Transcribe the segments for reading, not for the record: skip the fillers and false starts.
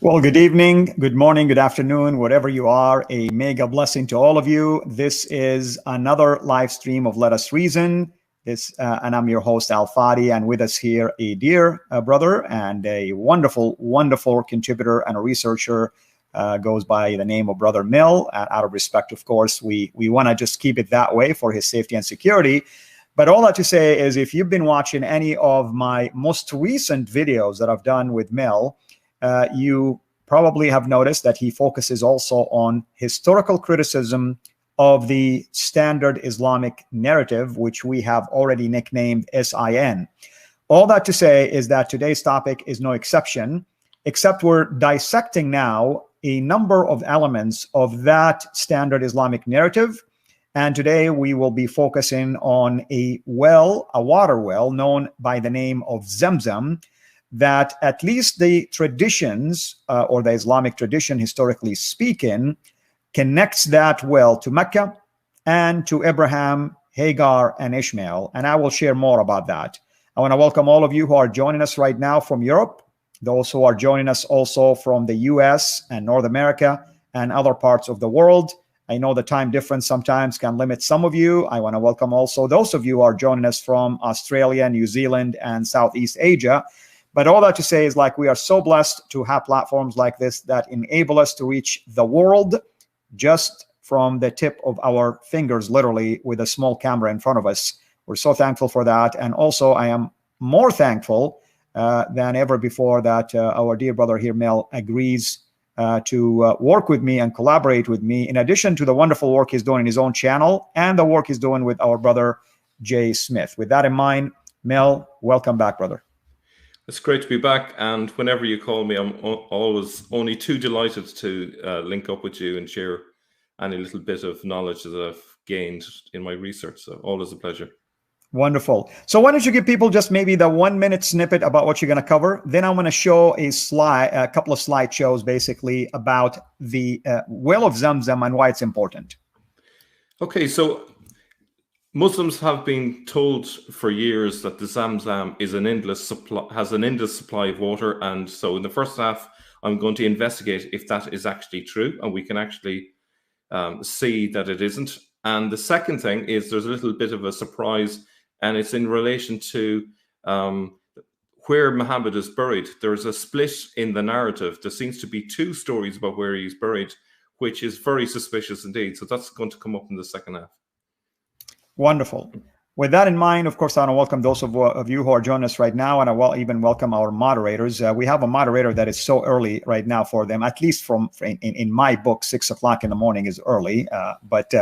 Well, good evening, good morning, good afternoon, whatever you are. A mega blessing to all of you. This is another live stream of Let Us Reason. And I'm your host, Al Fadi, and with us here, a dear brother and a wonderful, wonderful contributor and a researcher, goes by the name of Brother Mill. Out of respect, of course, we want to just keep it that way for his safety and security. But all that to say is, if you've been watching any of my most recent videos that I've done with Mill, you probably have noticed that he focuses also on historical criticism of the standard Islamic narrative, which we have already nicknamed SIN. All that to say is that today's topic is no exception, except we're dissecting now a number of elements of that standard Islamic narrative. And today we will be focusing on a water well known by the name of Zamzam, that at least the traditions or the Islamic tradition, historically speaking, connects that well to Mecca and to Abraham, Hagar, and Ishmael. And I will share more about that. I want to welcome all of you who are joining us right now from Europe, those who are joining us also from the US and North America and other parts of the world. I know the time difference sometimes can limit some of you. I want to welcome also those of you who are joining us from Australia, New Zealand, and Southeast Asia. But all that to say is, like, we are so blessed to have platforms like this that enable us to reach the world just from the tip of our fingers, literally, with a small camera in front of us. We're so thankful for that. And also, I am more thankful than ever before that our dear brother here, Mel, agrees to work with me and collaborate with me, in addition to the wonderful work he's doing in his own channel and the work he's doing with our brother, Jay Smith. With that in mind, Mel, welcome back, brother. It's great to be back, and whenever you call me, I'm always only too delighted to link up with you and share any little bit of knowledge that I've gained in my research. So always a pleasure. Wonderful. So why don't you give people just maybe the 1 minute snippet about what you're going to cover? Then I'm going to show a couple of slideshows basically about the well of Zamzam and why it's important. Okay, so Muslims have been told for years that the Zamzam is has an endless supply of water, and so in the first half, I'm going to investigate if that is actually true, and we can actually see that it isn't. And the second thing is, there's a little bit of a surprise, and it's in relation to where Muhammad is buried. There's a split in the narrative. There seems to be two stories about where he's buried, which is very suspicious indeed. So that's going to come up in the second half. Wonderful. With that in mind, of course, I want to welcome those of you who are joining us right now, and I will even welcome our moderators. We have a moderator that is so early right now for them, at least in my book, 6 o'clock in the morning is early, but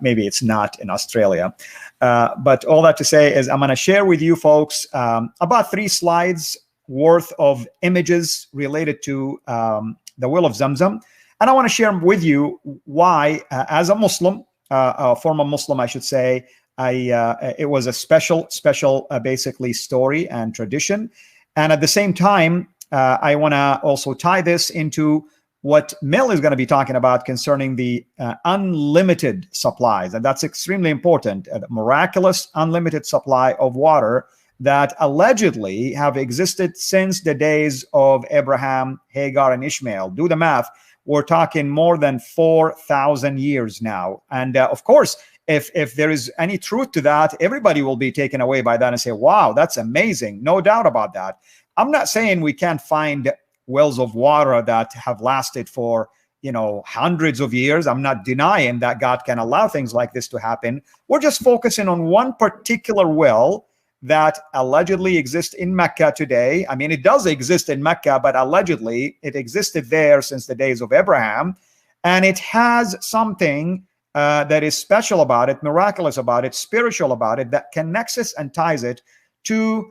maybe it's not in Australia. But all that to say is, I'm going to share with you folks about 3 slides worth of images related to the well of Zamzam. And I want to share with you why, as a Muslim, a former Muslim, I should say, it was a special, basically story and tradition. And at the same time, I want to also tie this into what Mel is going to be talking about concerning the unlimited supplies. And that's extremely important. A miraculous unlimited supply of water that allegedly have existed since the days of Abraham, Hagar, and Ishmael. Do the math. We're talking more than 4,000 years now. And of course, if there is any truth to that, everybody will be taken away by that and say, wow, that's amazing. No doubt about that. I'm not saying we can't find wells of water that have lasted for, hundreds of years. I'm not denying that God can allow things like this to happen. We're just focusing on one particular well that allegedly exists in Mecca today. I mean, it does exist in Mecca, but allegedly it existed there since the days of Abraham. And it has something that is special about it, miraculous about it, spiritual about it, that connects us and ties it to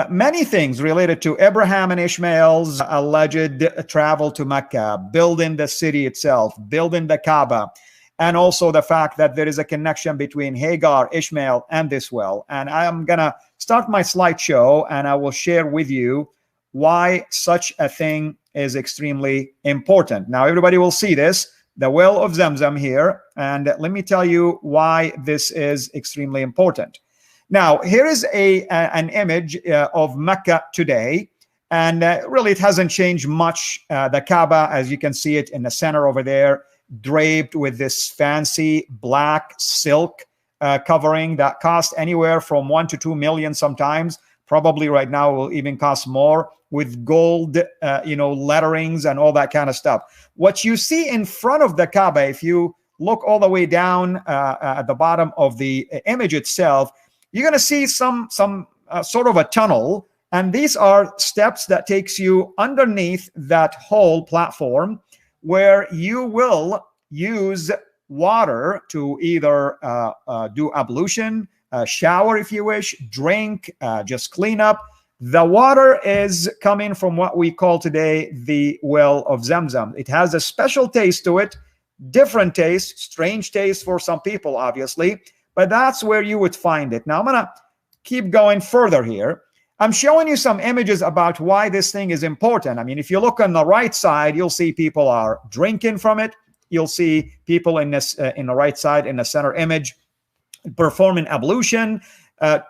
many things related to Abraham and Ishmael's alleged travel to Mecca, building the city itself, building the Kaaba, and also the fact that there is a connection between Hagar, Ishmael, and this well. And I'm going to start my slideshow, and I will share with you why such a thing is extremely important. Now, everybody will see this, the well of Zamzam here, and let me tell you why this is extremely important. Now, here is an image of Mecca today. And really, it hasn't changed much. The Kaaba, as you can see it in the center over there, draped with this fancy black silk covering that cost anywhere from 1 to 2 million sometimes. Probably right now will even cost more, with gold, letterings and all that kind of stuff. What you see in front of the Kaaba, if you look all the way down at the bottom of the image itself, you're going to see some sort of a tunnel. And these are steps that takes you underneath that whole platform, where you will use water to either do ablution, shower if you wish, drink, just clean up. The water is coming from what we call today the well of Zamzam. It has a special taste to it, different taste, strange taste for some people, obviously, but that's where you would find it. Now, I'm going to keep going further here. I'm showing you some images about why this thing is important. I mean, if you look on the right side, you'll see people are drinking from it. You'll see people in this in the right side in the center image performing ablution.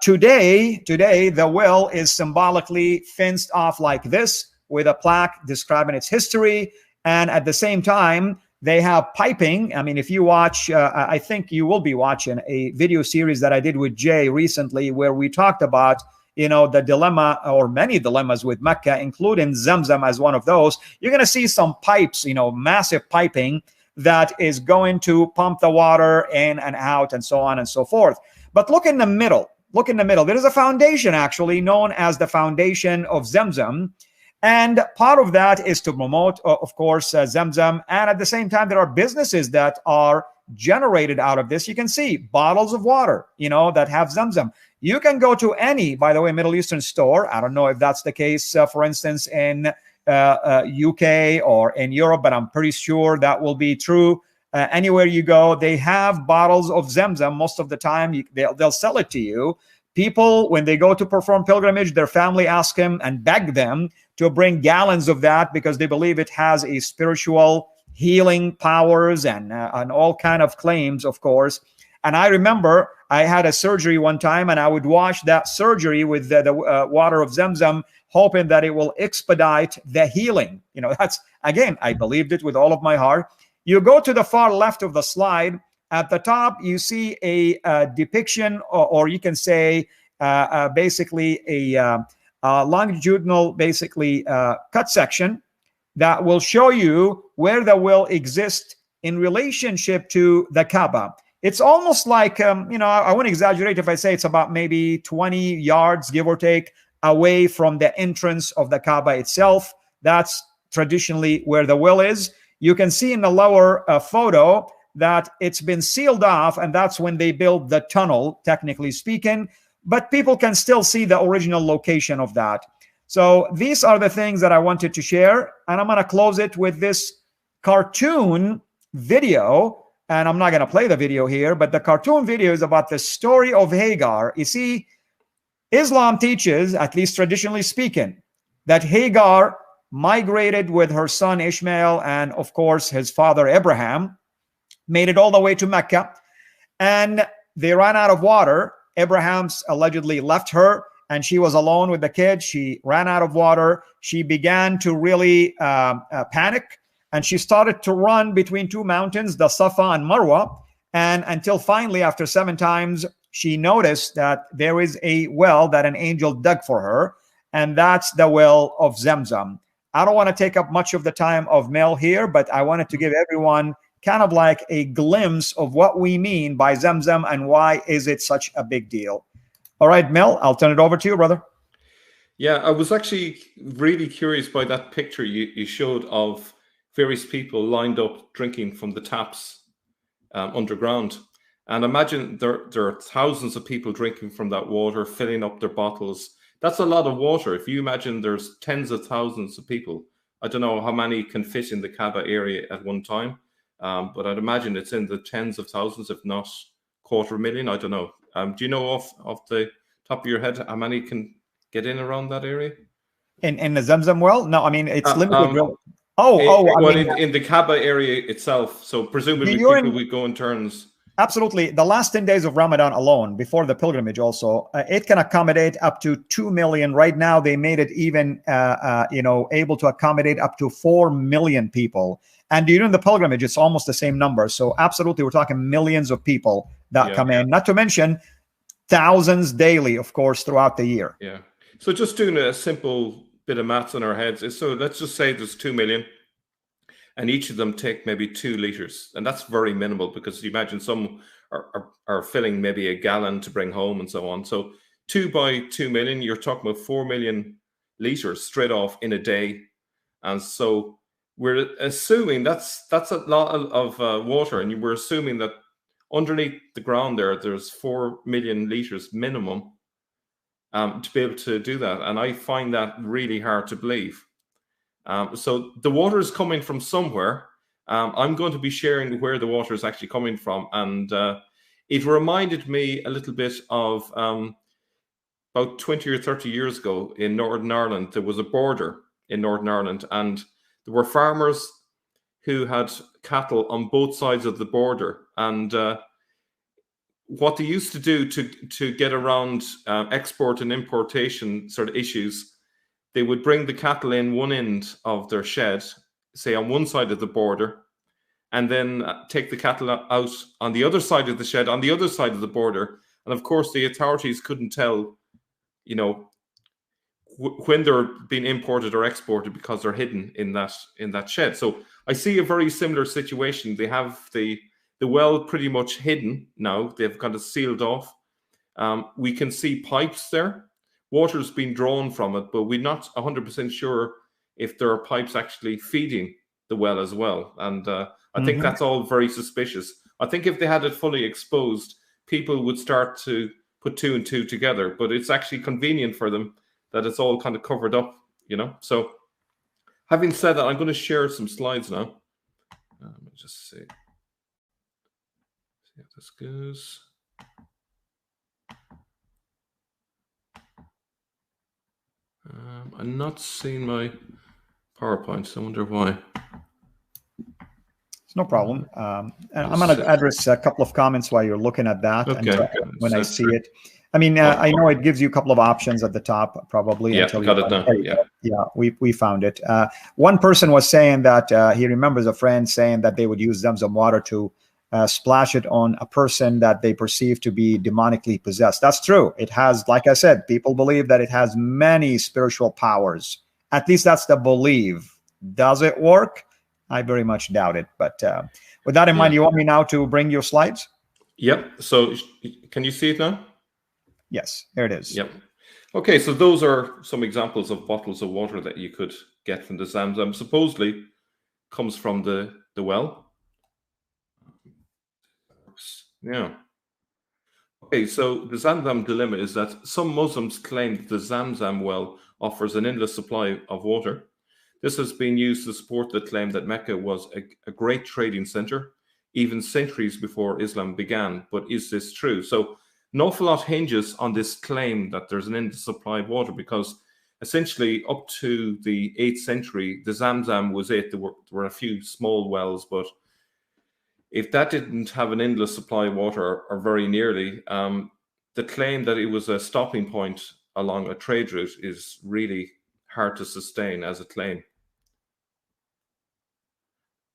Today, the well is symbolically fenced off like this, with a plaque describing its history. And at the same time, they have piping. I mean, if you watch, I think you will be watching a video series that I did with Jay recently, where we talked about the dilemma, or many dilemmas with Mecca, including Zamzam as one of those. You're going to see some pipes, massive piping that is going to pump the water in and out and so on and so forth. But look in the middle. Look in the middle. There is a foundation actually known as the Foundation of Zamzam. And part of that is to promote, of course, Zamzam. And at the same time, there are businesses that are generated out of this. You can see bottles of water, that have Zamzam. You can go to any, by the way, Middle Eastern store. I don't know if that's the case, for instance, in UK or in Europe, but I'm pretty sure that will be true. Anywhere you go, they have bottles of Zamzam. Most of the time, they'll sell it to you. People, when they go to perform pilgrimage, their family ask them and beg them to bring gallons of that, because they believe it has a spiritual healing powers and all kind of claims, of course. And I remember I had a surgery one time, and I would wash that surgery with the water of Zamzam, hoping that it will expedite the healing. That's, again, I believed it with all of my heart. You go to the far left of the slide. At the top, you see a depiction, or you can say basically a longitudinal, basically cut section that will show you where the well exists in relationship to the Kaaba. It's almost like, I wouldn't exaggerate if I say it's about maybe 20 yards, give or take, away from the entrance of the Kaaba itself. That's traditionally where the well is. You can see in the lower photo that it's been sealed off, and that's when they built the tunnel, technically speaking, but people can still see the original location of that. So these are the things that I wanted to share, and I'm going to close it with this cartoon video. And I'm not going to play the video here, but the cartoon video is about the story of Hagar. You see, Islam teaches, at least traditionally speaking, that Hagar migrated with her son Ishmael and, of course, his father Abraham, made it all the way to Mecca, and they ran out of water. Abraham's allegedly left her, and she was alone with the kid. She ran out of water. She began to really panic. And she started to run between two mountains, the Safa and Marwa. And until finally, after 7 times, she noticed that there is a well that an angel dug for her. And that's the well of Zamzam. I don't want to take up much of the time of Mel here, but I wanted to give everyone kind of like a glimpse of what we mean by Zamzam and why is it such a big deal. All right, Mel, I'll turn it over to you, brother. Yeah, I was actually really curious by that picture you showed of various people lined up drinking from the taps underground. And imagine there are thousands of people drinking from that water, filling up their bottles. That's a lot of water. If you imagine there's tens of thousands of people, I don't know how many can fit in the Kaaba area at one time, but I'd imagine it's in the tens of thousands, if not 250,000. I don't know. Do you know off the top of your head how many can get in around that area? In the Zamzam well? No, I mean, it's limited. In the Kaaba area itself. So presumably people would go in turns Absolutely. The last 10 days of Ramadan alone, before the pilgrimage also, it can accommodate up to 2 million. Right now, they made it even, able to accommodate up to 4 million people. And during the pilgrimage, it's almost the same number. So absolutely, we're talking millions of people that come in, not to mention thousands daily, of course, throughout the year. Yeah. So just doing a simple bit of maths in our heads, so let's just say there's 2 million. And each of them take maybe 2 liters. And that's very minimal, because you imagine some are filling maybe a gallon to bring home and so on. So 2 by 2 million, you're talking about 4 million liters straight off in a day. And so we're assuming that's a lot of water. And we're assuming that underneath the ground there's 4 million liters minimum to be able to do that. And I find that really hard to believe. So the water is coming from somewhere. I'm going to be sharing where the water is actually coming from. And it reminded me a little bit of about 20 or 30 years ago in Northern Ireland. There was a border in Northern Ireland, and there were farmers who had cattle on both sides of the border. And what they used to do to get around export and importation sort of issues, they would bring the cattle in one end of their shed, say on one side of the border, and then take the cattle out on the other side of the shed, on the other side of the border. And of course, the authorities couldn't tell, when they're being imported or exported, because they're hidden in that shed. So I see a very similar situation. They have the well pretty much hidden now. They've kind of sealed off. We can see pipes there. Water's been drawn from it, but we're not 100% sure if there are pipes actually feeding the well as well. And I think that's all very suspicious. I think if they had it fully exposed, people would start to put 2 and 2 together, but it's actually convenient for them that it's all kind of covered up, So having said that, I'm going to share some slides now. Let me just see how this goes. I'm not seeing my PowerPoint, so I wonder why. It's no problem. And I'm going to address a couple of comments while you're looking at that. Okay. When I see it. I mean, I know it gives you a couple of options at the top, probably. Yeah, got it now. Yeah, we found it. One person was saying that he remembers a friend saying that they would use Zamzam water to splash it on a person that they perceive to be demonically possessed. That's true. It has, like I said, people believe that it has many spiritual powers. At least that's the belief. Does it work? I very much doubt it. But with that in mind, you want me now to bring your slides? Yep. So can you see it now? Yes, there it is. Yep. Okay, so those are some examples of bottles of water that you could get from the Zamzam. Supposedly comes from the well. Yeah. Okay, so the Zamzam dilemma is that some Muslims claim that the Zamzam well offers an endless supply of water. This has been used to support the claim that Mecca was a great trading center, even centuries before Islam began. But is this true? So an awful lot hinges on this claim that there's an endless supply of water, because essentially up to the 8th century, the Zamzam was it. There were a few small wells, but if that didn't have an endless supply of water, or very nearly, the claim that it was a stopping point along a trade route is really hard to sustain as a claim.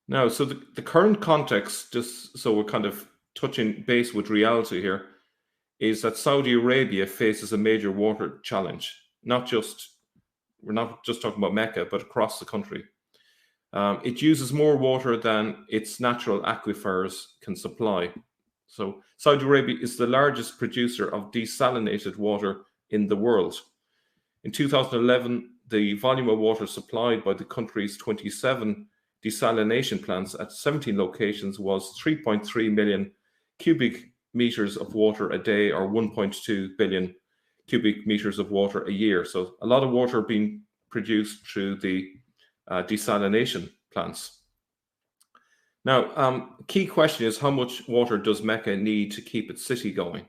Now, so the current context, just so we're kind of touching base with reality here, is that Saudi Arabia faces a major water challenge. We're not just talking about Mecca, but across the country. It uses more water than its natural aquifers can supply. So Saudi Arabia is the largest producer of desalinated water in the world. In 2011, the volume of water supplied by the country's 27 desalination plants at 17 locations was 3.3 million cubic meters of water a day, or 1.2 billion cubic meters of water a year. So a lot of water being produced through the desalination plants. Now, key question is, how much water does Mecca need to keep its city going?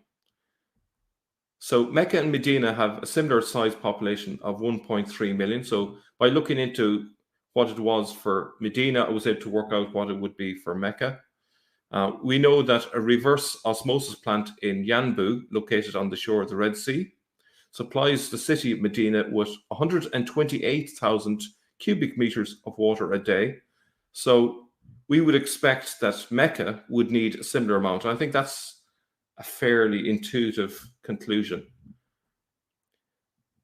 So Mecca and Medina have a similar size population of 1.3 million. So by looking into what it was for Medina, I was able to work out what it would be for Mecca. We know that a reverse osmosis plant in Yanbu, located on the shore of the Red Sea, supplies the city of Medina with 128,000 cubic meters of water a day. So we would expect that Mecca would need a similar amount. I think that's a fairly intuitive conclusion.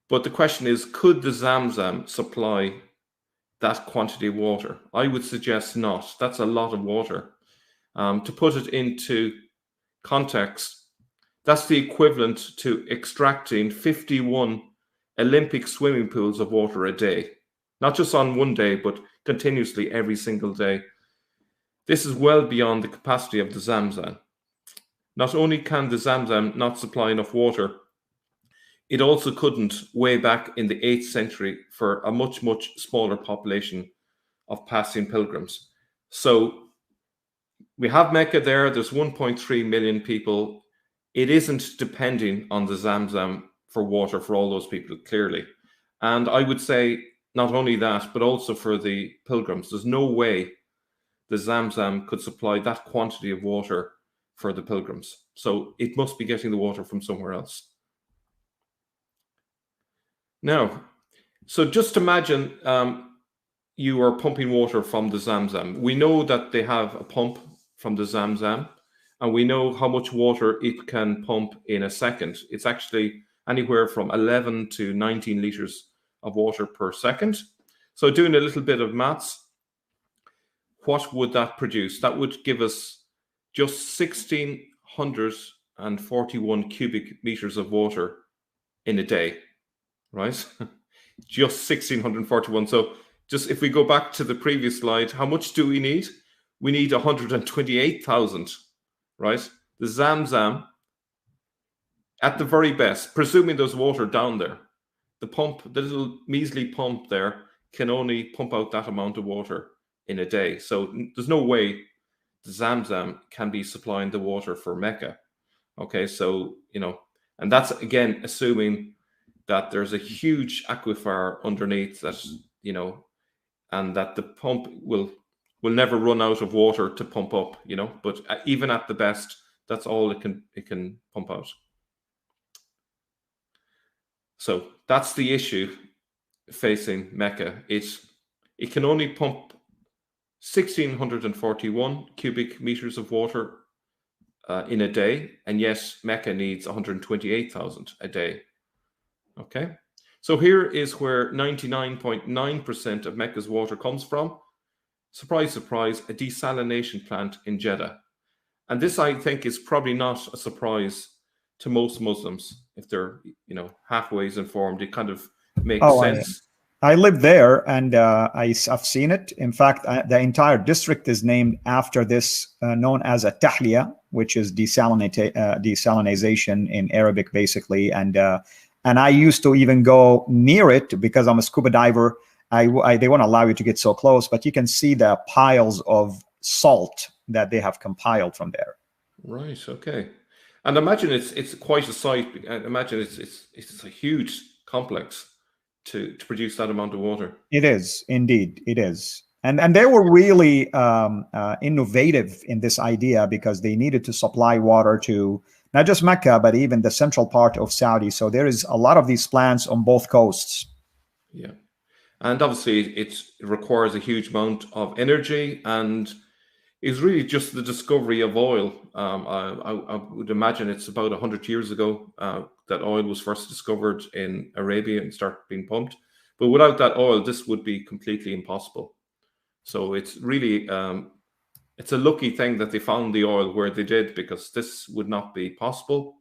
But the question is, could the Zamzam supply that quantity of water? I would suggest not. That's a lot of water. To put it into context, that's the equivalent to extracting 51 Olympic swimming pools of water a day. Not just on one day, but continuously every single day. This is well beyond the capacity of the Zamzam. Not only can the Zamzam not supply enough water, it also couldn't way back in the 8th century for a much, much smaller population of passing pilgrims. So we have Mecca there. There's 1.3 million people. It isn't depending on the Zamzam for water for all those people, clearly. And I would say not only that, but also for the pilgrims. There's no way the Zamzam could supply that quantity of water for the pilgrims. So it must be getting the water from somewhere else. Now, so just imagine you are pumping water from the Zamzam. We know that they have a pump from the Zamzam, and we know how much water it can pump in a second. It's actually anywhere from 11 to 19 liters of water per second. So doing a little bit of maths, what would that produce? That would give us just 1,641 cubic meters of water in a day, right? Just 1,641. So just if we go back to the previous slide, how much do we need? We need 128,000, right? The Zamzam, at the very best, presuming there's water down there, the pump, the little measly pump there, can only pump out that amount of water in a day. So there's no way the Zamzam can be supplying the water for Mecca. Okay, so, and that's, again, assuming that there's a huge aquifer underneath that, and that the pump will never run out of water to pump up, but even at the best, that's all it can pump out. So that's the issue facing Mecca. It can only pump 1,641 cubic meters of water in a day, and yet Mecca needs 128,000 a day. Okay, so here is where 99.9% of Mecca's water comes from. Surprise, surprise, a desalination plant in Jeddah. And this, I think, is probably not a surprise to most Muslims. If they're, halfway informed, it kind of makes sense. I live there, and I've seen it. In fact, the entire district is named after this, known as a tahliya, which is desalinization in Arabic, basically. And I used to even go near it because I'm a scuba diver. They won't allow you to get so close, but you can see the piles of salt that they have compiled from there. Right. Okay. And imagine it's quite a site. Imagine it's a huge complex to produce that amount of water. It is, indeed, it is. And they were really innovative in this idea because they needed to supply water to not just Mecca, but even the central part of Saudi. So there is a lot of these plants on both coasts. Yeah. And obviously it requires a huge amount of energy, and is really just the discovery of oil. I would imagine it's about 100 years ago that oil was first discovered in Arabia and started being pumped. But without that oil, this would be completely impossible. So it's really, it's a lucky thing that they found the oil where they did, because this would not be possible.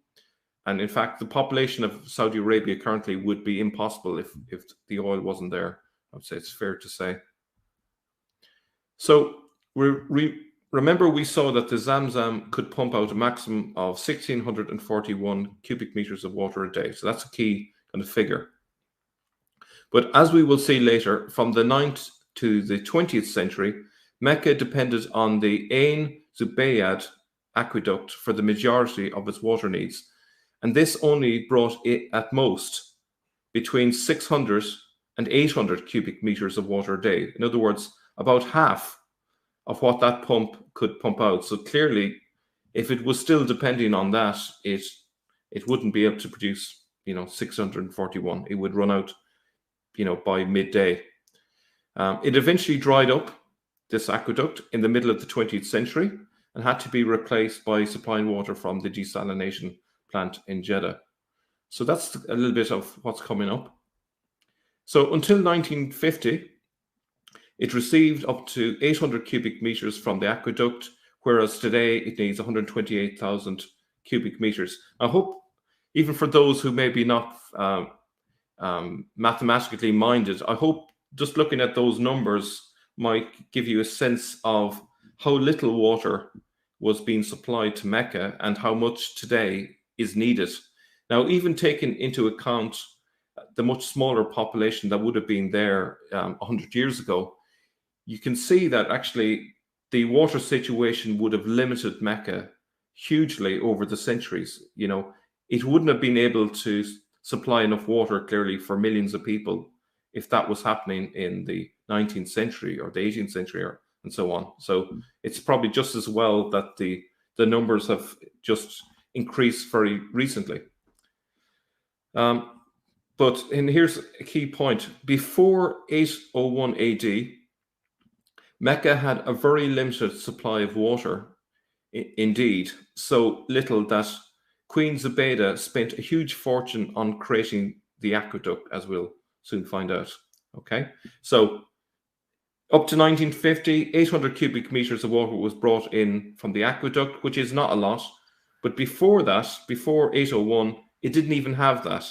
And in fact, the population of Saudi Arabia currently would be impossible if the oil wasn't there. I would say it's fair to say. So remember, we saw that the Zamzam could pump out a maximum of 1,641 cubic meters of water a day. So that's a key kind of figure. But as we will see later, from the 9th to the 20th century, Mecca depended on the Ain Zubayad aqueduct for the majority of its water needs. And this only brought it at most between 600 and 800 cubic meters of water a day. In other words, about half of what that pump could pump out. So clearly, if it was still depending on that, it wouldn't be able to produce, 641. It would run out, by midday. It eventually dried up, this aqueduct, in the middle of the 20th century and had to be replaced by supplying water from the desalination plant in Jeddah. So that's a little bit of what's coming up. So until 1950, it received up to 800 cubic meters from the aqueduct, whereas today it needs 128,000 cubic meters. I hope, even for those who may be not mathematically minded, I hope just looking at those numbers might give you a sense of how little water was being supplied to Mecca and how much today is needed. Now, even taking into account the much smaller population that would have been there 100 years ago, you can see that actually the water situation would have limited Mecca hugely over the centuries. It wouldn't have been able to supply enough water, clearly, for millions of people if that was happening in the 19th century or the 18th century and so on. So it's probably just as well that the numbers have just increased very recently. And here's a key point. Before 801 AD, Mecca had a very limited supply of water, indeed, so little that Queen Zubaydah spent a huge fortune on creating the aqueduct, as we'll soon find out. Okay, so up to 1950, 800 cubic meters of water was brought in from the aqueduct, which is not a lot. But before that, before 801, it didn't even have that.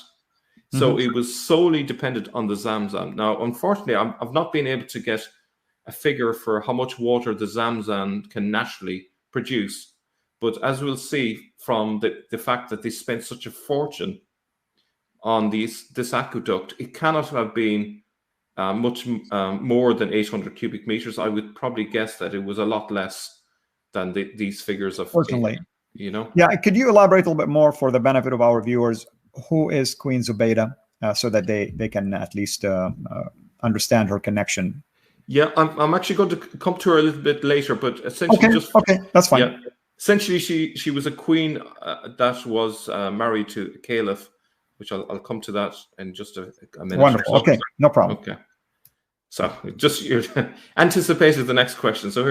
So it was solely dependent on the Zamzam. Now, unfortunately, I've not been able to get a figure for how much water the Zamzam can naturally produce. But as we'll see from the fact that they spent such a fortune on this aqueduct, it cannot have been much more than 800 cubic meters. I would probably guess that it was a lot less than these figures of, Fortunately. Yeah, could you elaborate a little bit more for the benefit of our viewers? Who is Queen Zubaydah, so that they can at least understand her connection? Yeah, I'm actually going to come to her a little bit later, but essentially okay, that's fine. Yeah, essentially she was a queen that was married to a caliph, which I'll come to that in just a minute. Wonderful. Okay, no problem. Okay, so just you anticipated the next question. So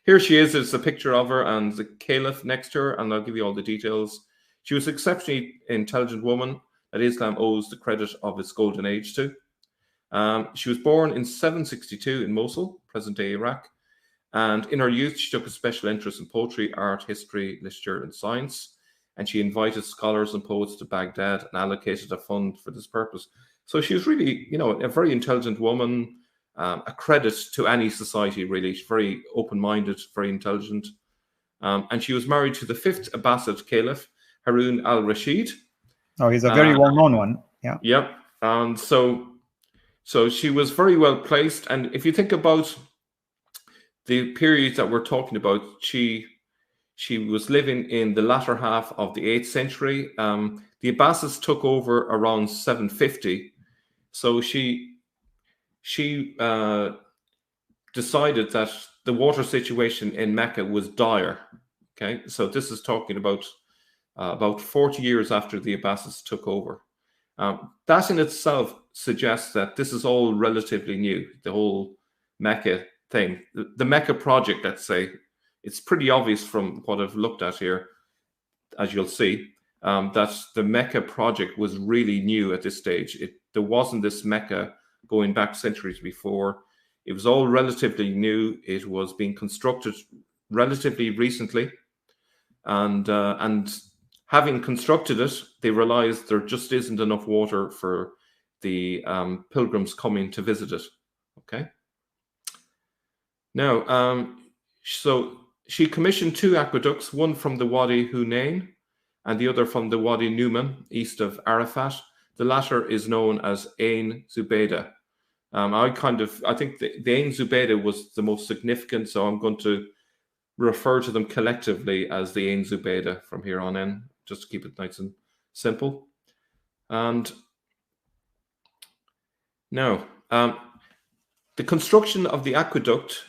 here she is. It's a picture of her and the caliph next to her, and I'll give you all the details. She was an exceptionally intelligent woman that Islam owes the credit of its golden age to. She was born in 762 in Mosul, present-day Iraq, and in her youth she took a special interest in poetry, art, history, literature, and science, and she invited scholars and poets to Baghdad and allocated a fund for this purpose. So she was really, a very intelligent woman, a credit to any society, really. She's very open-minded, very intelligent, and she was married to the 5th Abbasid Caliph, Harun al-Rashid. Oh, he's a very well-known one. Yeah. Yep. And so she was very well placed. And if you think about the periods that we're talking about, she was living in the latter half of the 8th century. The Abbasids took over around 750. So she decided that the water situation in Mecca was dire. Okay, so this is talking about 40 years after the Abbasids took over. That in itself suggests that this is all relatively new, the whole Mecca thing. The Mecca project, let's say, it's pretty obvious from what I've looked at here, as you'll see, that the Mecca project was really new at this stage. There wasn't this Mecca going back centuries before. It was all relatively new. It was being constructed relatively recently. And having constructed it, they realized there just isn't enough water for the pilgrims coming to visit it. Okay. Now, so she commissioned 2 aqueducts, one from the Wadi Hunain and the other from the Wadi Numan, east of Arafat. The latter is known as Ain Zubaydah. I think the Ain Zubaydah was the most significant, so I'm going to refer to them collectively as the Ain Zubaydah from here on in, just to keep it nice and simple. And now, the construction of the aqueduct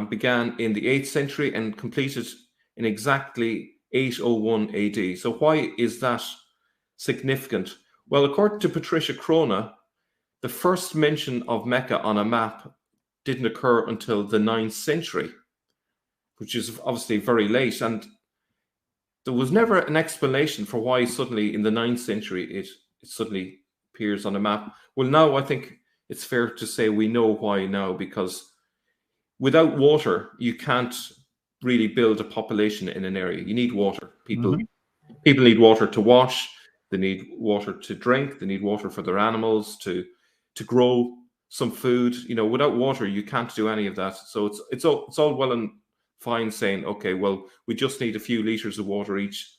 began in the 8th century and completed in exactly 801 AD. So why is that significant? Well, according to Patricia Crona, the first mention of Mecca on a map didn't occur until the 9th century, which is obviously very late. And there was never an explanation for why suddenly in the 9th century it suddenly appears on a map. Well, now I think it's fair to say we know why now, because without water, you can't really build a population in an area. You need water. People need water to wash. They need water to drink. They need water for their animals to grow some food. You know, without water, you can't do any of that. So it's all well and fine saying, okay, well, we just need a few liters of water each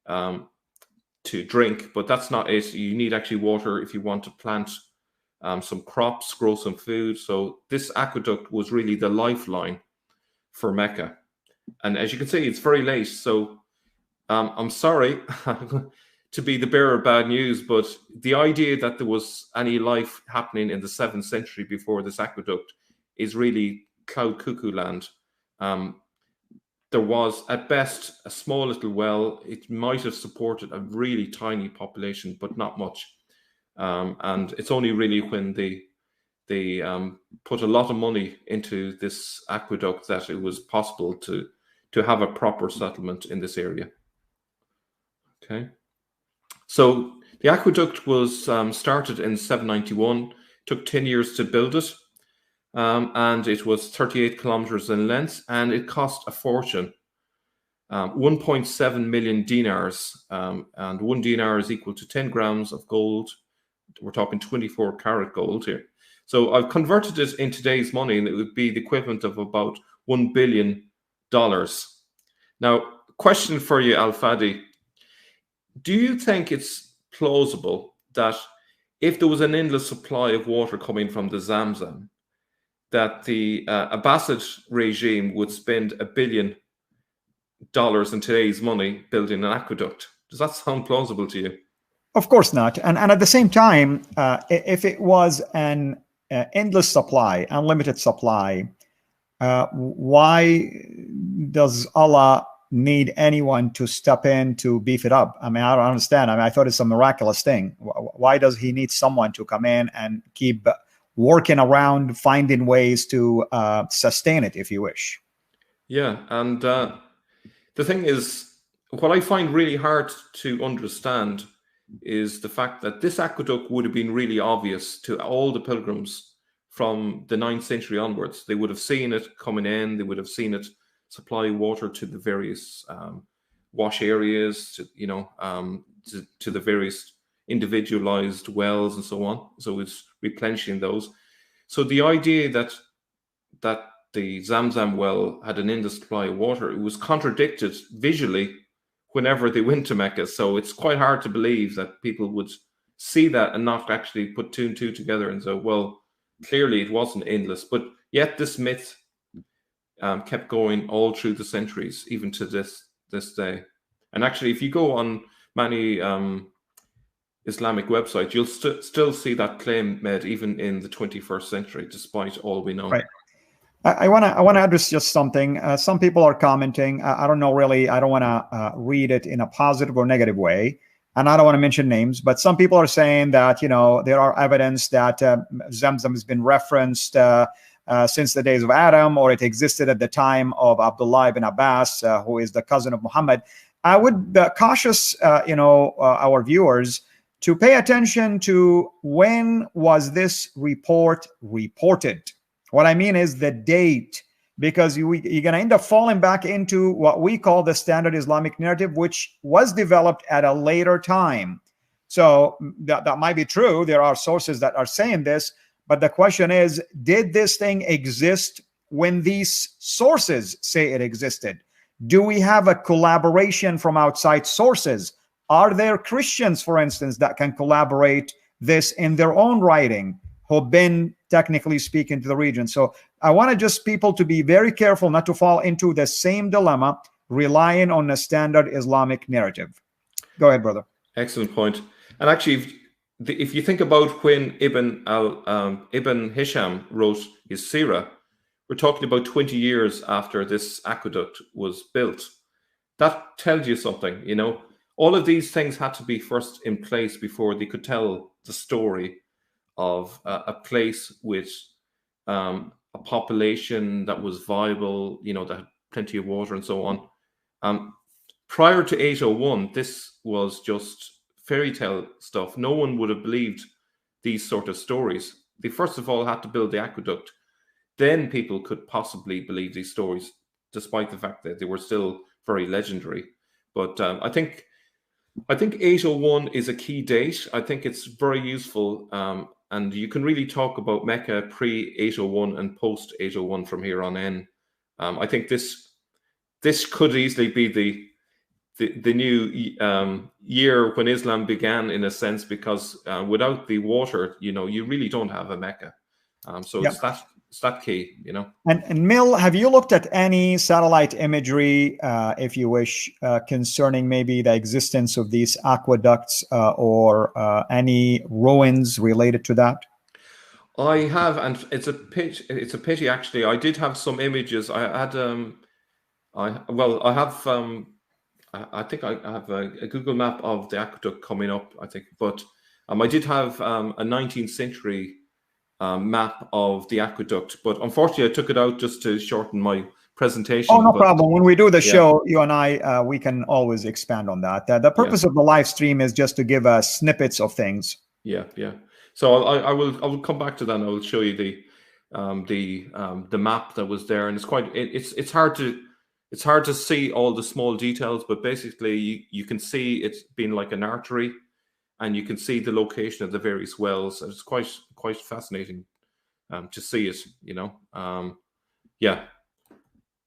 to drink, but that's not it. You need actually water if you want to plant some crops, grow some food. So this aqueduct was really the lifeline for Mecca. And as you can see, it's very late. So I'm sorry to be the bearer of bad news, but the idea that there was any life happening in the 7th century before this aqueduct is really cloud cuckoo land. There was, at best, a small little well. It might have supported a really tiny population, but not much. And it's only really when they put a lot of money into this aqueduct that it was possible to have a proper settlement in this area. Okay, so the aqueduct was started in 791. Took 10 years to build it, and it was 38 kilometers in length, and it cost a fortune. 1.7 million dinars, and 1 dinar is equal to 10 grams of gold. We're talking 24 karat gold here. So I've converted it in today's money, and it would be the equivalent of about $1 billion. Now, question for you, Al Fadi. Do you think it's plausible that if there was an endless supply of water coming from the Zamzam, that the Abbasid regime would spend $1 billion in today's money building an aqueduct? Does that sound plausible to you? Of course not. And at the same time, if it was an endless supply, unlimited supply, why does Allah need anyone to step in to beef it up? I mean, I don't understand. I mean, I thought it's a miraculous thing. Why does he need someone to come in and keep working around, finding ways to sustain it, if you wish? Yeah, and the thing is, what I find really hard to understand is the fact that this aqueduct would have been really obvious to all the pilgrims from the 9th century onwards. They would have seen it coming in. They would have seen it supply water to the various wash areas, to the various individualized wells and so on. So it's replenishing those. So the idea that the Zamzam well had an endless supply of water, it was contradicted visually whenever they went to Mecca. So it's quite hard to believe that people would see that and not actually put 2 and 2 together and say, well, clearly it wasn't endless. But yet this myth kept going all through the centuries, even to this day. And actually, if you go on many Islamic websites, you'll still see that claim made even in the 21st century, despite all we know. Right. I want to address just something. Some people are commenting. I don't know really. I don't want to read it in a positive or negative way, and I don't want to mention names. But some people are saying that there are evidence that Zamzam has been referenced since the days of Adam, or it existed at the time of Abdullah ibn Abbas, who is the cousin of Muhammad. I would cautious our viewers to pay attention to when was this report reported. What I mean is the date, because you're going to end up falling back into what we call the standard Islamic narrative, which was developed at a later time. So that might be true. There are sources that are saying this, but the question is, did this thing exist when these sources say it existed? Do we have a collaboration from outside sources? Are there Christians, for instance, that can collaborate this in their own writing, who've been, technically speaking, to the region? So I want just people to be very careful not to fall into the same dilemma, relying on a standard Islamic narrative. Go ahead, brother. Excellent point. And actually, if you think about when Ibn Hisham wrote his Sirah, we're talking about 20 years after this aqueduct was built. That tells you something, you know. All of these things had to be first in place before they could tell the story of a place with a population that was viable, you know, that had plenty of water and so on. Prior to 801, this was just fairy tale stuff. No one would have believed these sort of stories. They first of all had to build the aqueduct. Then people could possibly believe these stories, despite the fact that they were still very legendary. But I think 801 is a key date. I think it's very useful. And you can really talk about Mecca pre-801 and post-801 from here on in. I think this could easily be the new year when Islam began, in a sense, because without the water, you know, you really don't have a Mecca. So it's that key, you know. And Mil, have you looked at any satellite imagery, if you wish, concerning maybe the existence of these aqueducts or any ruins related to that? I have, and it's a pity actually. I did have some images. I had I think I have a Google map of the aqueduct coming up, I think, but I did have a 19th century map of the aqueduct, but unfortunately I took it out just to shorten my presentation. Oh, no problem. When we do the show, you and I, we can always expand on that. The purpose of the live stream is just to give us snippets of things. Yeah. So I will come back to that, and I will show you the map that was there, and it's hard to see all the small details, but basically you can see it's been like an artery, and you can see the location of the various wells. It's quite fascinating to see it, you know. Yeah.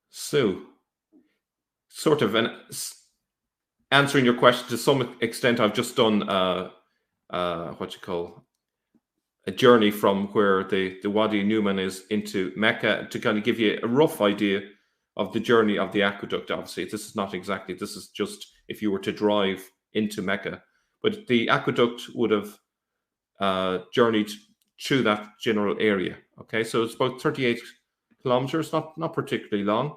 So, sort of answering your question to some extent, I've just done a journey from where the Wadi Numan is into Mecca, to kind of give you a rough idea of the journey of the aqueduct. Obviously, this is just if you were to drive into Mecca, but the aqueduct would have journeyed through that general area. Okay, so it's about 38 kilometers, not particularly long,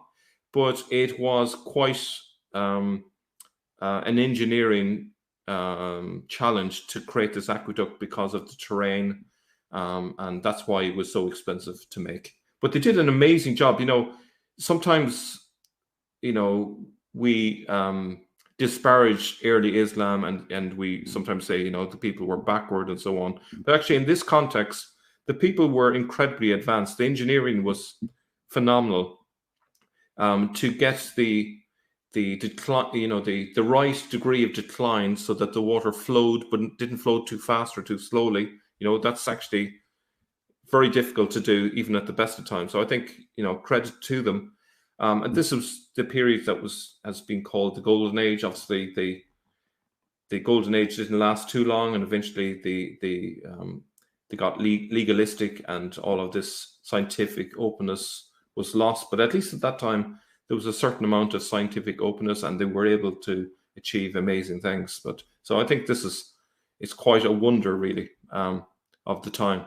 but it was quite an engineering challenge to create this aqueduct because of the terrain, and that's why it was so expensive to make. But they did an amazing job. You know, sometimes, you know, we disparage early Islam, and we sometimes say, you know, the people were backward and so on. But actually, in this context, the people were incredibly advanced. The engineering was phenomenal to get the decline, you know, the right degree of decline, so that the water flowed but didn't flow too fast or too slowly. You know, that's actually very difficult to do even at the best of times. So I think, you know, credit to them. And this was the period that has been called the Golden Age. Obviously, the Golden Age didn't last too long, and eventually they got legalistic, and all of this scientific openness was lost. But at least at that time, there was a certain amount of scientific openness, and they were able to achieve amazing things. But so I think it's quite a wonder, really, of the time.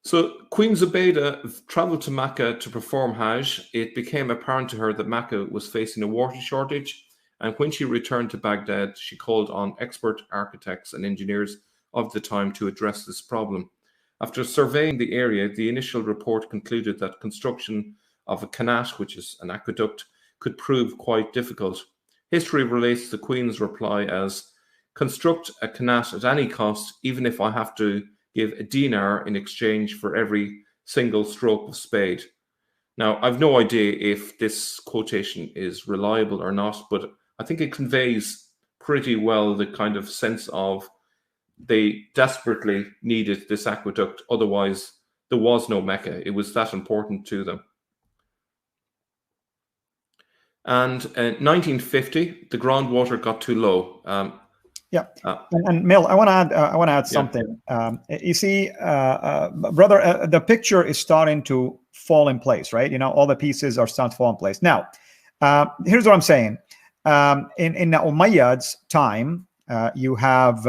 So Queen Zubaydah traveled to Mecca to perform Hajj. It became apparent to her that Mecca was facing a water shortage, and when she returned to Baghdad, she called on expert architects and engineers of the time to address this problem. After surveying the area, the initial report concluded that construction of a qanat, which is an aqueduct, could prove quite difficult. History relates the Queen's reply as, "Construct a qanat at any cost, even if I have to give a dinar in exchange for every single stroke of spade." Now, I've no idea if this quotation is reliable or not, but I think it conveys pretty well the kind of sense of they desperately needed this aqueduct. Otherwise, there was no Mecca. It was that important to them. And in 1950, the groundwater got too low. And Mil, I want to add something. You see, brother, the picture is starting to fall in place, right? You know, all the pieces are starting to fall in place. Now, here's what I'm saying. In the Umayyads' time, you have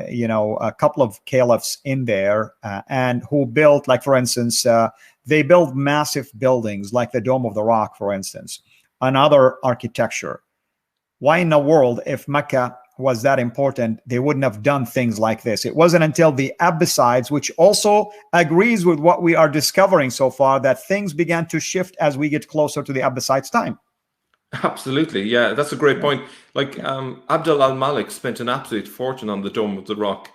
you know, a couple of caliphs in there, and who built, like, for instance, They build massive buildings like the Dome of the Rock, for instance, and other architecture. Why in the world, if Mecca was that important, they wouldn't have done things like this? It wasn't until the Abbasides, which also agrees with what we are discovering so far, that things began to shift as we get closer to the Abbasides' time. Absolutely, yeah, that's a great point. Like Abdul al-Malik spent an absolute fortune on the Dome of the Rock.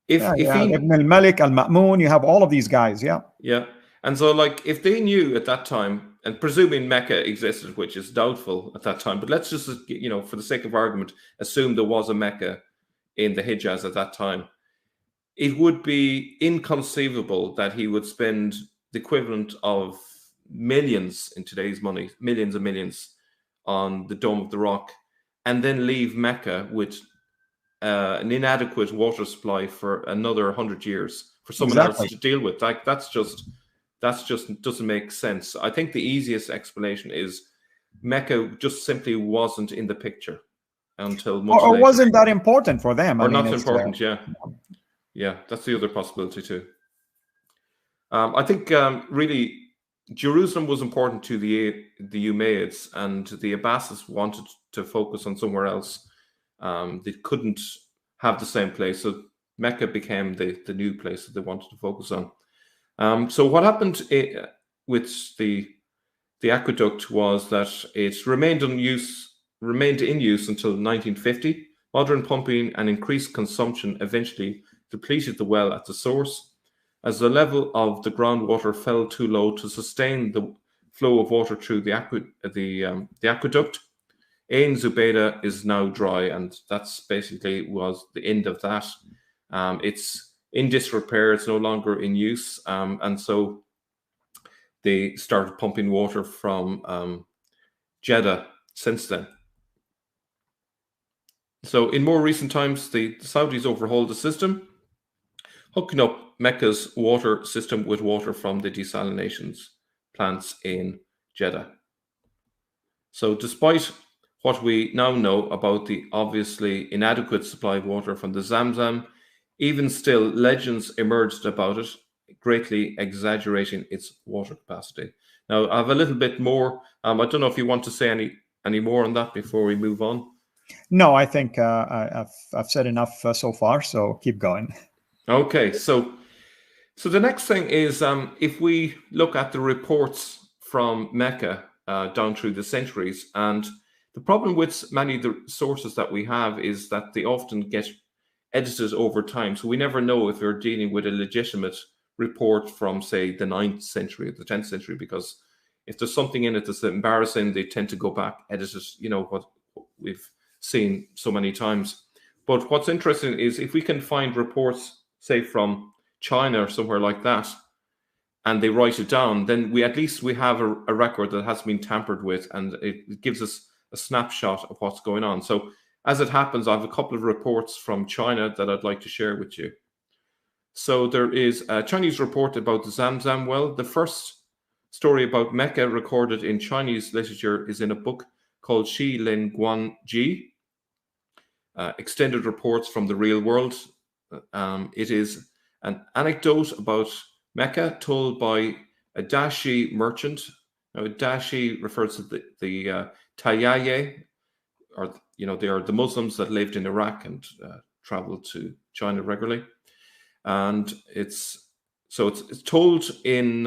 If he Ibn al-Malik, al-Ma'mun, you have all of these guys, yeah, and so like if they knew at that time, and presuming Mecca existed, which is doubtful at that time, but let's just for the sake of argument, assume there was a Mecca in the Hijaz at that time. It would be inconceivable that he would spend the equivalent of millions in today's money, millions and millions, on the Dome of the Rock, and then leave Mecca with an inadequate water supply for another 100 years for someone else to deal with. Like that's just doesn't make sense. I think the easiest explanation is Mecca just simply wasn't in the picture until much or later. wasn't that important for them, or not important. Yeah, that's the other possibility too. I think really Jerusalem was important to the Umayyads, and the Abbasids wanted to focus on somewhere else. They couldn't have the same place, so Mecca became the new place that they wanted to focus on. So what happened with the aqueduct was that it remained in use until 1950. Modern pumping and increased consumption eventually depleted the well at the source. As the level of the groundwater fell too low to sustain the flow of water through the aqueduct, Ain Zubaydah is now dry, and that's basically was the end of that. It's in disrepair; it's no longer in use, and so they started pumping water from Jeddah since then. So in more recent times, the Saudis overhauled the system, hooking up Mecca's water system with water from the desalination plants in Jeddah. So despite what we now know about the obviously inadequate supply of water from the Zamzam, even still legends emerged about it, greatly exaggerating its water capacity. Now, I have a little bit more. I don't know if you want to say any more on that before we move on. No, I think I've said enough so far, so keep going. Okay, so the next thing is if we look at the reports from Mecca down through the centuries, and the problem with many of the sources that we have is that they often get edited over time, so we never know if we're dealing with a legitimate report from, say, the 9th century or the 10th century, because if there's something in it that's embarrassing, they tend to go back, edit it, what we've seen so many times. But what's interesting is if we can find reports, say, from China or somewhere like that, and they write it down, then we at least have a record that has been tampered with, and it gives us a snapshot of what's going on. So as it happens, I have a couple of reports from China that I'd like to share with you. So there is a Chinese report about the Zamzam well. The first story about Mecca recorded in Chinese literature is in a book called Shi Lin Guan Ji, Extended Reports from the Real World. It is an anecdote about Mecca told by a Dashi merchant. Now, Dashi refers to the Tayyaye, or they are the Muslims that lived in Iraq and traveled to China regularly. And it's told in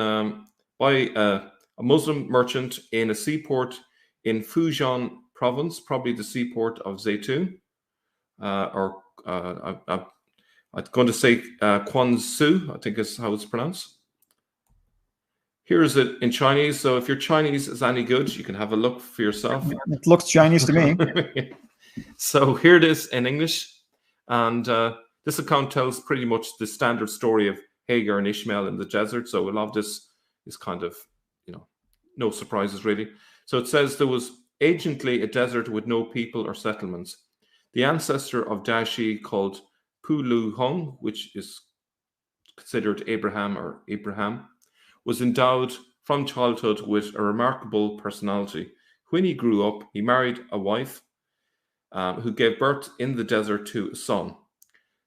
by a Muslim merchant in a seaport in Fujian province, probably the seaport of Zaytun, or I'm going to say Quanzhou, I think is how it's pronounced. Here is it in Chinese. So if your Chinese is any good, you can have a look for yourself. It looks Chinese to me. So here it is in English. And this account tells pretty much the standard story of Hagar and Ishmael in the desert. So a lot of this is kind of, no surprises really. So it says there was anciently a desert with no people or settlements. The ancestor of Dashi, called Pulu Hong, which is considered Abraham, was endowed from childhood with a remarkable personality. When he grew up, he married a wife who gave birth in the desert to a son.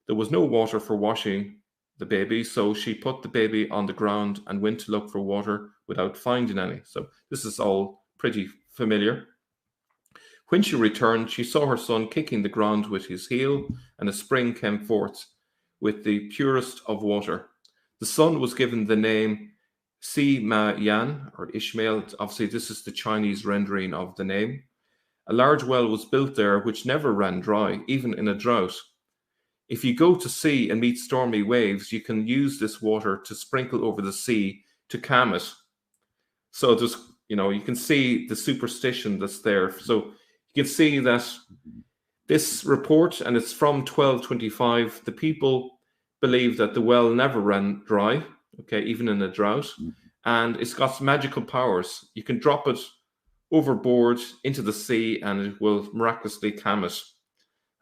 There was no water for washing the baby. So she put the baby on the ground and went to look for water without finding any. So this is all pretty familiar. When she returned, she saw her son kicking the ground with his heel, and a spring came forth with the purest of water. The son was given the name Si Ma Yan, or Ishmael. Obviously, this is the Chinese rendering of the name. A large well was built there which never ran dry, even in a drought. If you go to sea and meet stormy waves, you can use this water to sprinkle over the sea to calm it. So there's, you can see the superstition that's there. So you can see that this report, and it's from 1225, the people believe that the well never ran dry, okay, even in a drought, and it's got magical powers. You can drop it overboard into the sea and it will miraculously calm it.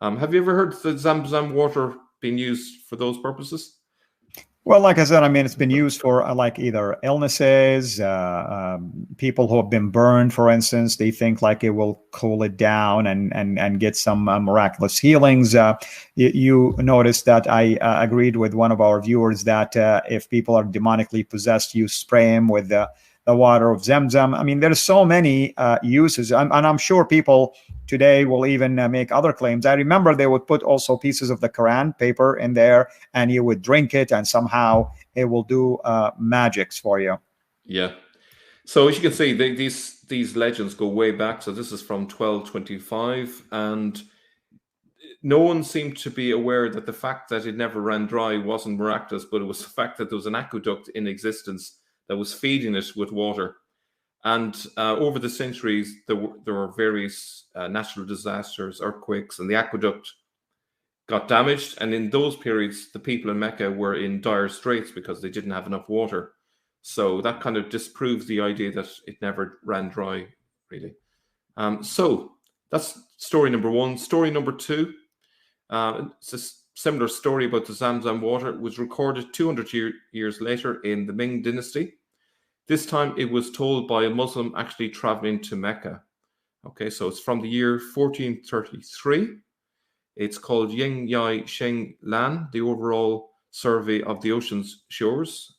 Have you ever heard the Zamzam water being used for those purposes? Well, like I said, I mean, it's been used for like either illnesses, people who have been burned, for instance. They think like it will cool it down and get some miraculous healings. You noticed that I agreed with one of our viewers that if people are demonically possessed, you spray them with the water of Zamzam. I mean, there's so many uses, and I'm sure people today will even make other claims. I remember they would put also pieces of the Quran paper in there, and you would drink it, and somehow it will do magics for you. Yeah. So as you can see, these legends go way back. So this is from 1225, and no one seemed to be aware that the fact that it never ran dry wasn't miraculous, but it was the fact that there was an aqueduct in existence that was feeding it with water. And over the centuries, there were various natural disasters, earthquakes, and the aqueduct got damaged. And in those periods, the people in Mecca were in dire straits because they didn't have enough water. So that kind of disproves the idea that it never ran dry, really. So that's story number one. Story number two, it's a similar story about the Zamzam water. It was recorded 200 years later in the Ming dynasty. This time it was told by a Muslim actually traveling to Mecca. Okay, so it's from the year 1433. It's called Ying Yai Sheng Lan, the overall survey of the ocean's shores.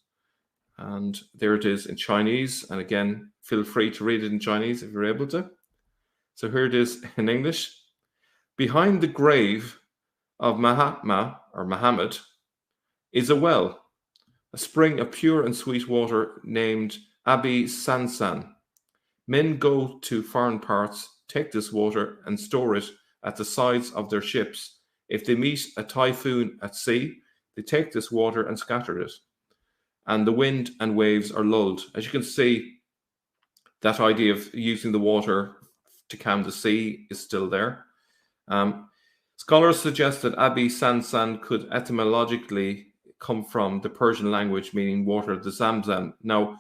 And there it is in Chinese. And again, feel free to read it in Chinese if you're able to. So here it is in English. Behind the grave of Mahatma, or Muhammad, is a well, a spring of pure and sweet water named Abi Sansan. Men go to foreign parts, take this water and store it at the sides of their ships. If they meet a typhoon at sea, they take this water and scatter it. And the wind and waves are lulled. As you can see, that idea of using the water to calm the sea is still there. Scholars suggest that Abi Sansan could etymologically come from the Persian language meaning water, the Zamzam. Now,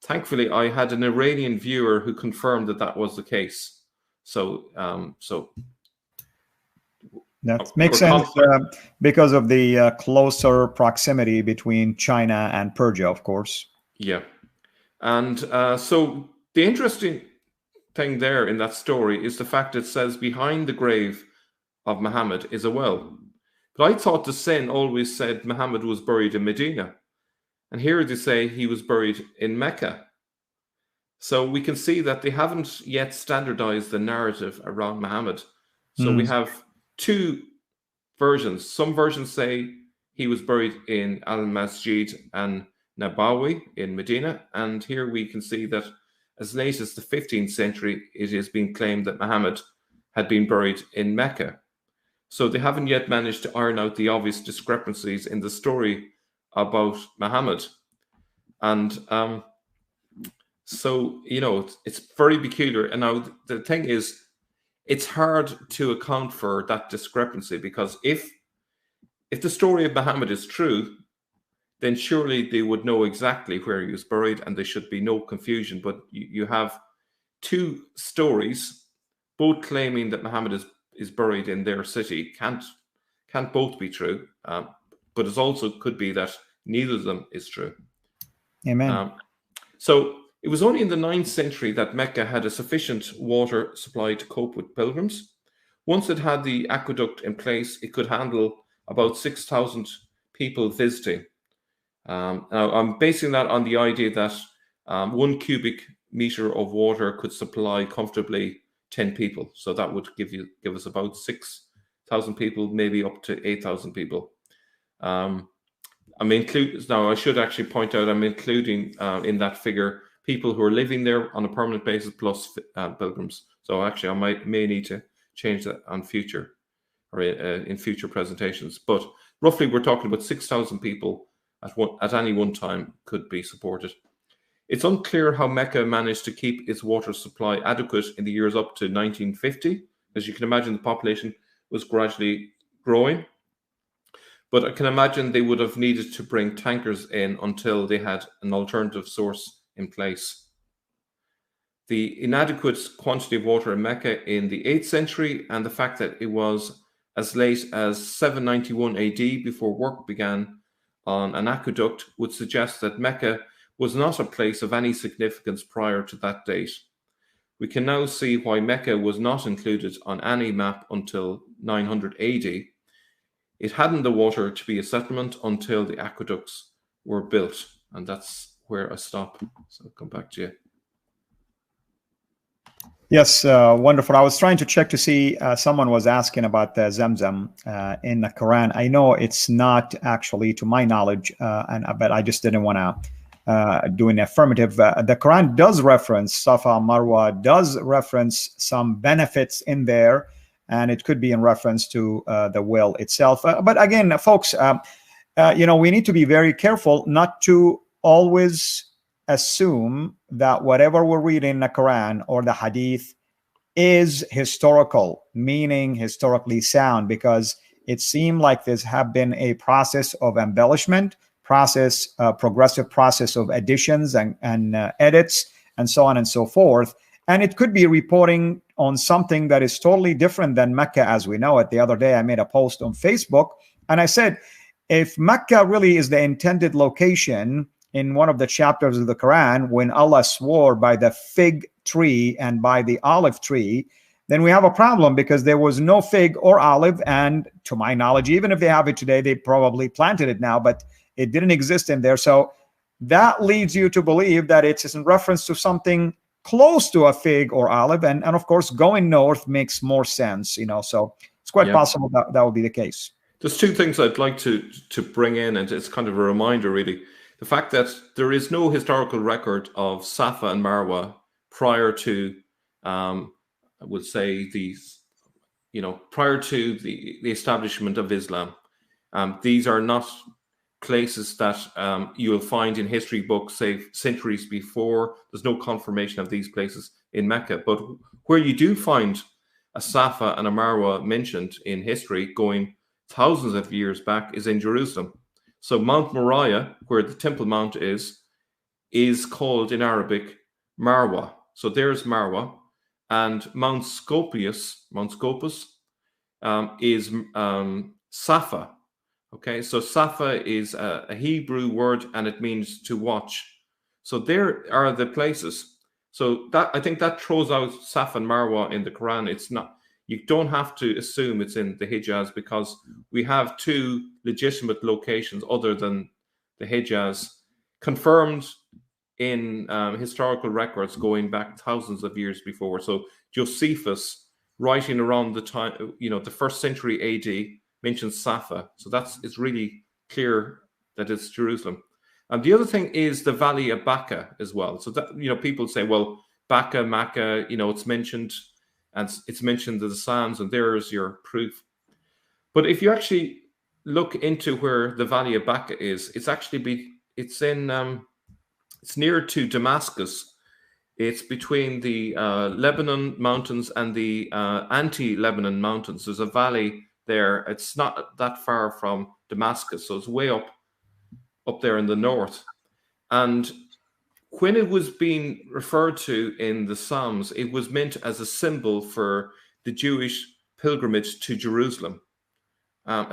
thankfully, I had an Iranian viewer who confirmed that that was the case. So that makes sense because of the closer proximity between China and Persia, of course. Yeah. And so the interesting thing there in that story is the fact it says behind the grave of Muhammad is a well. But I thought the sin always said Muhammad was buried in Medina. And here they say he was buried in Mecca. So we can see that they haven't yet standardized the narrative around Muhammad. So we have two versions. Some versions say he was buried in Al-Masjid and Nabawi in Medina. And here we can see that as late as the 15th century, it has been claimed that Muhammad had been buried in Mecca. So they haven't yet managed to iron out the obvious discrepancies in the story about Muhammad. And so, it's very peculiar. And now the thing is, it's hard to account for that discrepancy because if the story of Muhammad is true, then surely they would know exactly where he was buried and there should be no confusion. But you have two stories, both claiming that Muhammad is buried in their city. Can't both be true. But it also could be that neither of them is true. Amen. So it was only in the 9th century that Mecca had a sufficient water supply to cope with pilgrims. Once it had the aqueduct in place, it could handle about 6,000 people visiting. Now I'm basing that on the idea that 1 cubic meter of water could supply comfortably 10 people. So that would give us about 6,000 people, maybe up to 8,000 people. Now I should actually point out I'm including in that figure people who are living there on a permanent basis plus pilgrims. So actually I may need to change that on future or in future presentations. But roughly we're talking about 6,000 people at any one time could be supported. It's unclear how Mecca managed to keep its water supply adequate in the years up to 1950. As you can imagine, the population was gradually growing. But I can imagine they would have needed to bring tankers in until they had an alternative source in place. The inadequate quantity of water in Mecca in the 8th century and the fact that it was as late as 791 AD before work began on an aqueduct would suggest that Mecca was not a place of any significance prior to that date. We can now see why Mecca was not included on any map until 900 AD. It hadn't the water to be a settlement until the aqueducts were built. And that's where I stop. So I'll come back to you. Yes, wonderful. I was trying to check to see, someone was asking about the Zamzam in the Quran. I know it's not actually, to my knowledge, but I just didn't want to do an affirmative. The Quran does reference Safa, Marwa, does reference some benefits in there, and it could be in reference to the well itself. But again, folks, we need to be very careful not to always assume that whatever we're reading in the Quran or the Hadith is historical, meaning historically sound, because it seemed like this have been a process of embellishment, progressive process of additions and edits, and so on and so forth. And it could be reporting on something that is totally different than Mecca as we know it. The other day, I made a post on Facebook, and I said, if Mecca really is the intended location in one of the chapters of the Quran, when Allah swore by the fig tree and by the olive tree, then we have a problem, because there was no fig or olive. And to my knowledge, even if they have it today, they probably planted it now, but it didn't exist in there. So that leads you to believe that it's in reference to something close to a fig or olive. And of course, going north makes more sense, so it's quite possible that that would be the case. There's two things I'd like to bring in, and it's kind of a reminder, really. The fact that there is no historical record of Safa and Marwa prior to, I would say, prior to the establishment of Islam. These are not places that you will find in history books, say, centuries before. There's no confirmation of these places in Mecca. But where you do find a Safa and a Marwa mentioned in history going thousands of years back is in Jerusalem. So Mount Moriah, where the Temple Mount is called in Arabic Marwa. So there's Marwa. And Mount Scopus is Safa. Okay, so Safa is a Hebrew word, and it means to watch. So there are the places. So that, I think that throws out Safa and Marwa in the Quran. It's not. You don't have to assume it's in the Hijaz, because we have two legitimate locations other than the Hijaz confirmed in historical records going back thousands of years before. So Josephus, writing around the time, the 1st century AD, mentions Safa. So it's really clear that it's Jerusalem. And the other thing is the Valley of Baca as well. So that, people say, well, Baca, Makkah, it's mentioned. And it's mentioned in the Psalms, and there's your proof. But if you actually look into where the Valley of Baca is, it's near to Damascus. It's between the Lebanon mountains and the anti-Lebanon mountains. There's a valley there. It's not that far from Damascus, so it's way up there in the north. And when it was being referred to in the Psalms, it was meant as a symbol for the Jewish pilgrimage to Jerusalem.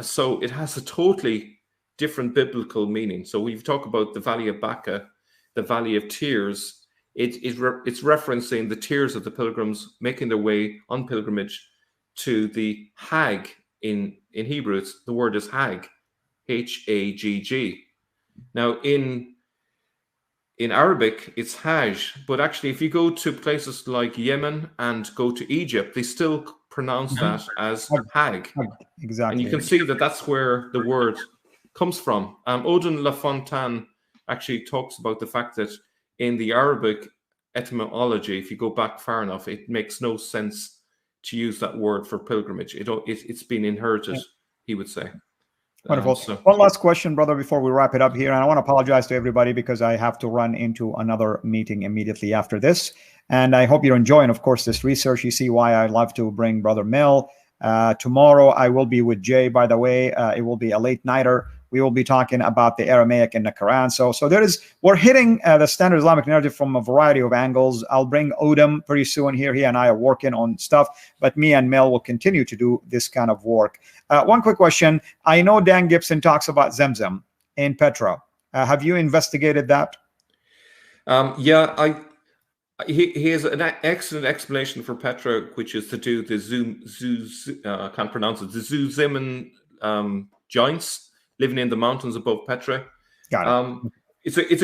So it has a totally different biblical meaning. So when you talk about the Valley of Baca, the Valley of Tears, it's referencing the tears of the pilgrims making their way on pilgrimage to the Hag. In Hebrew, the word is Hag. Hagg. Now, in Arabic, it's Hajj, but actually, if you go to places like Yemen and go to Egypt, they still pronounce that as Hag. Exactly. And you can see that that's where the word comes from. Odin Lafontaine actually talks about the fact that in the Arabic etymology, if you go back far enough, it makes no sense to use that word for pilgrimage. It's been inherited, he would say. Wonderful. One last question, brother, before we wrap it up here. And I want to apologize to everybody because I have to run into another meeting immediately after this. And I hope you're enjoying, of course, this research. You see why I love to bring Brother Mel. Tomorrow, I will be with Jay, by the way. It will be a late nighter. We will be talking about the Aramaic and the Quran. So we're hitting the standard Islamic narrative from a variety of angles. I'll bring Odom pretty soon here. He and I are working on stuff, but me and Mel will continue to do this kind of work. One quick question. I know Dan Gibson talks about Zamzam in Petra. Have you investigated that? Yeah, he has an excellent explanation for Petra, which is to do the I can't pronounce it, the Zamzam giants living in the mountains above Petra. Got it. It's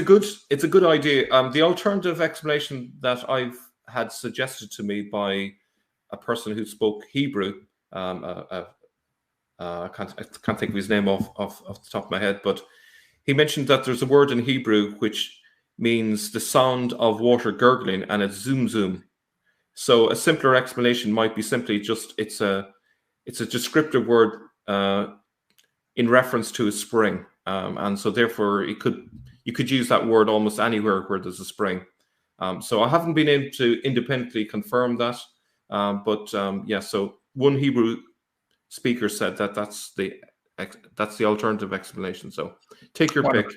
a good idea. The alternative explanation that I've had suggested to me by a person who spoke Hebrew, I can't think of his name off the top of my head, but he mentioned that there's a word in Hebrew which means the sound of water gurgling, and it's zoom. So a simpler explanation might be simply just it's a descriptive word in reference to a spring, and so therefore you could use that word almost anywhere where there's a spring. So I haven't been able to independently confirm that, but yeah. So one Hebrew speaker said that that's the alternative explanation. So take your pick.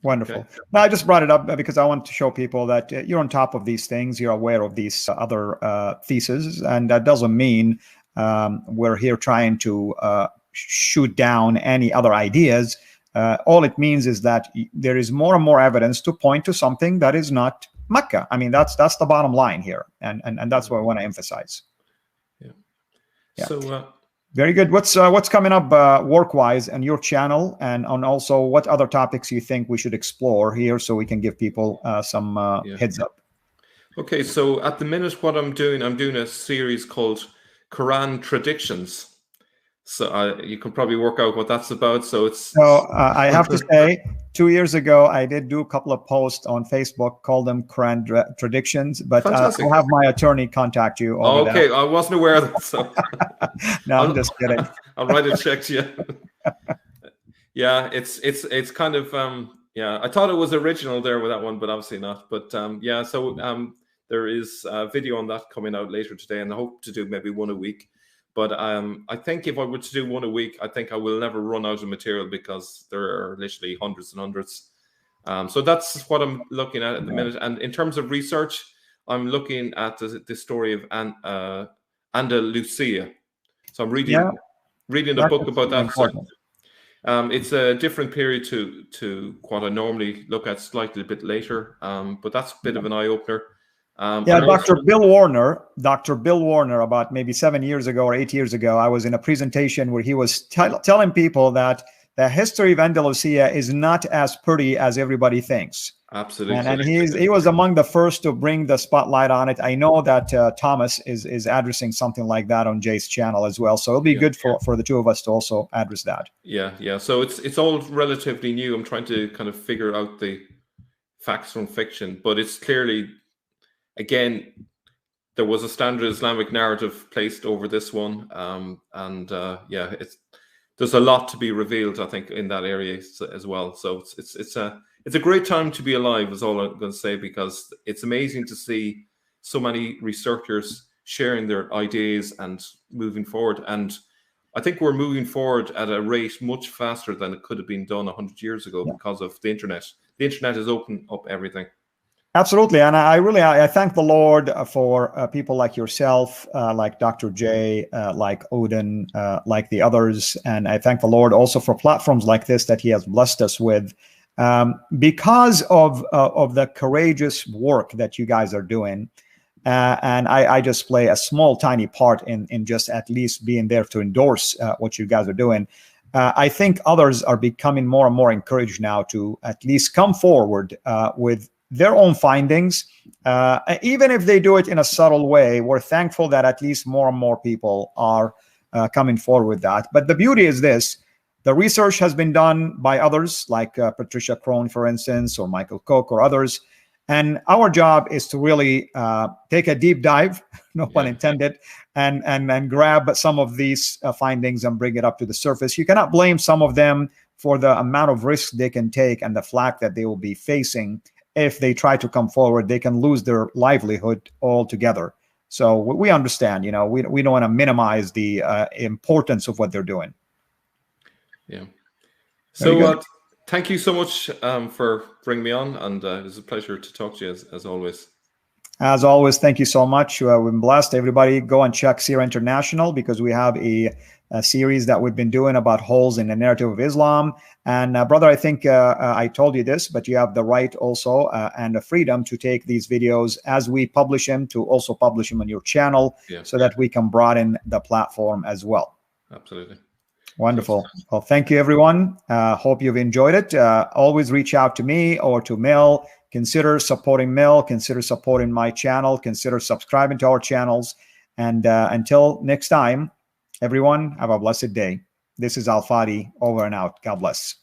Wonderful. Okay. Now, I just brought it up because I want to show people that you're on top of these things. You're aware of these other theses, and that doesn't mean we're here trying to shoot down any other ideas. All it means is that there is more and more evidence to point to something that is not Mecca. I mean, that's the bottom line here, and that's what I want to emphasize. Yeah. So. Very good. What's coming up work-wise on your channel, and on also what other topics you think we should explore here, so we can give people some heads up? Okay, so at the minute, what I'm doing a series called Quran Traditions. So you can probably work out what that's about. So I have to say, 2 years ago, I did do a couple of posts on Facebook, call them Quran Traditions, but I'll have my attorney contact you. Okay, I wasn't aware of that. So no, I'm just kidding. I'll write a check to you. Yeah, it's kind of yeah. I thought it was original there with that one, but obviously not. But yeah, so there is a video on that coming out later today, and I hope to do maybe one a week. But I think if I were to do one a week, I think I will never run out of material because there are literally hundreds and hundreds. So that's what I'm looking at the minute. And in terms of research, I'm looking at the story of Andalusia. So I'm reading a book about that. So, it's a different period to what I normally look at, slightly a bit later. But that's a bit of an eye-opener. Dr. Bill Warner, about maybe 7 years ago or 8 years ago, I was in a presentation where he was telling people that the history of Andalusia is not as pretty as everybody thinks. Absolutely. And he was among the first to bring the spotlight on it. I know that Thomas is addressing something like that on Jay's channel as well. So it'll be good for the two of us to also address that. Yeah. So it's all relatively new. I'm trying to kind of figure out the facts from fiction, but it's clearly, again, there was a standard Islamic narrative placed over this one, yeah, there's a lot to be revealed, I think, in that area as well. So it's a great time to be alive, is all I'm going to say, because it's amazing to see so many researchers sharing their ideas and moving forward. And I think we're moving forward at a rate much faster than it could have been done 100 years ago because of the internet. The internet has opened up everything. Absolutely. And I thank the Lord for people like yourself, like Dr. J, like Odin, like the others. And I thank the Lord also for platforms like this that he has blessed us with, because of the courageous work that you guys are doing. And I just play a small, tiny part in just at least being there to endorse what you guys are doing. I think others are becoming more and more encouraged now to at least come forward with their own findings. Even if they do it in a subtle way, we're thankful that at least more and more people are coming forward with that. But the beauty is this: the research has been done by others, like Patricia Crone, for instance, or Michael Cook, or others. And our job is to really take a deep dive, no pun intended, and grab some of these findings and bring it up to the surface. You cannot blame some of them for the amount of risk they can take and the flack that they will be facing. If they try to come forward, they can lose their livelihood altogether. So we understand, we don't want to minimize the importance of what they're doing. Yeah. So thank you so much for bringing me on, and it was a pleasure to talk to you as always. As always, thank you so much. We've been blessed. Everybody go and check Sira International, because we have a series that we've been doing about holes in the narrative of Islam. And brother, I think I told you this, but you have the right also and the freedom to take these videos as we publish them, to also publish them on your channel, so that we can broaden the platform as well. Absolutely. Wonderful. Well, thank you, everyone. Hope you've enjoyed it. Always reach out to me or to Mel. Consider supporting Mel. Consider supporting my channel. Consider subscribing to our channels. And until next time, everyone, have a blessed day. This is Al Fadi, over and out. God bless.